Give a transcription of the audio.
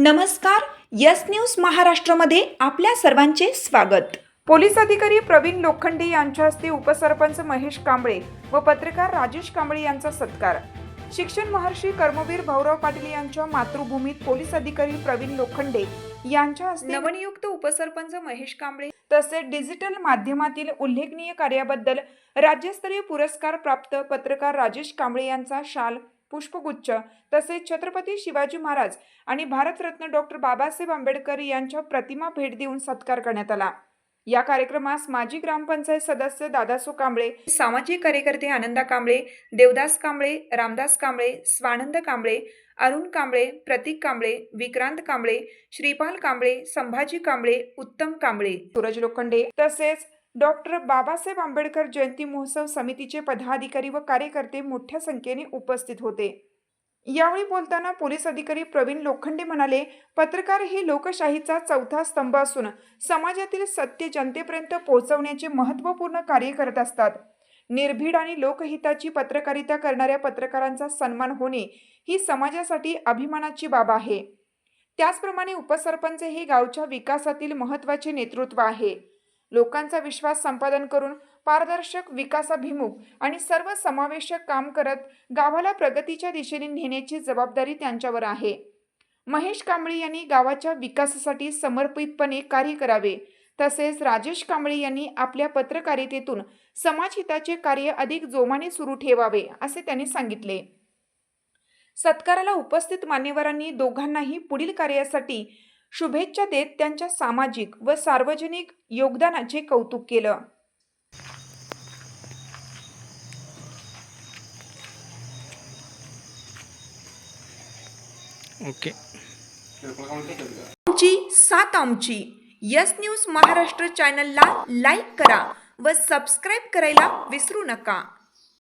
नमस्कार. Yes news महाराष्ट्रामध्ये आपल्या सर्वांचे स्वागत. पोलीस अधिकारी प्रवीण लोखंडे यांच्या हस्ते उपसरपंच महेश कांबळे व पत्रकार राजेश कांबळे यांचा सत्कार. शिक्षण महर्षी कर्मवीर भाऊराव पाटील यांच्या मातृभूमीत पोलीस अधिकारी प्रवीण लोखंडे यांच्या हस्ते नवनियुक्त उपसरपंच महेश कांबळे तसेच डिजिटल माध्यमातील उल्लेखनीय कार्याबद्दल राज्यस्तरीय पुरस्कार प्राप्त पत्रकार राजेश कांबळे यांचा शाल, पुष्पगुच्छ तसेच छत्रपती शिवाजी महाराज आणि भारतरत्न डॉक्टर बाबासाहेब आंबेडकर यांच्या प्रतिमा भेट देऊन सत्कार करण्यात आला. या कार्यक्रमास माजी ग्रामपंचायत सदस्य दादासो कांबळे, सामाजिक कार्यकर्ते आनंदा कांबळे, देवदास कांबळे, रामदास कांबळे, स्वानंद कांबळे, अरुण कांबळे, प्रतीक कांबळे, विक्रांत कांबळे, श्रीपाल कांबळे, संभाजी कांबळे, उत्तम कांबळे, सूरज लोखंडे तसेच डॉक्टर बाबासाहेब आंबेडकर जयंती महोत्सव समितीचे पदाधिकारी व कार्यकर्ते मोठ्या संख्येने उपस्थित होते. यावेळी बोलताना पोलीस अधिकारी प्रवीण लोखंडे म्हणाले, पत्रकार हे लोकशाहीचा चौथा स्तंभ असून समाजातील सत्य जनतेपर्यंत पोहोचवण्याचे महत्त्वपूर्ण कार्य करत असतात. निर्भीड आणि लोकहिताची पत्रकारिता करणाऱ्या पत्रकारांचा सन्मान होणे ही समाजासाठी अभिमानाची बाब आहे. त्याचप्रमाणे उपसरपंच हे गावच्या विकासातील महत्त्वाचे नेतृत्व आहे. लोकांचा विश्वास संपादन करून पारदर्शक, विकासाभिमुख आणि सर्वसमावेशक काम करत गावाला प्रगतीच्या दिशेने नेण्याची जबाबदारी त्यांच्यावर आहे. महेश कांबळे यांनी गावाच्या विकासासाठी समर्पितपणे कार्य करावे. तसेच राजेश कांबळे यांनी आपल्या पत्रकारितेतून समाजहिताचे कार्य अधिक जोमाने सुरू ठेवावे असे त्यांनी सांगितले. सत्काराला उपस्थित मान्यवरांनी दोघांनाही पुढील कार्यासाठी शुभेच्छा देत त्यांच्या सामाजिक व सार्वजनिक योगदानाचे कौतुक केलं. ओके. आमची सात आमची यस न्यूज महाराष्ट्र चॅनलला लाईक करा व सबस्क्राईब करायला विसरू नका.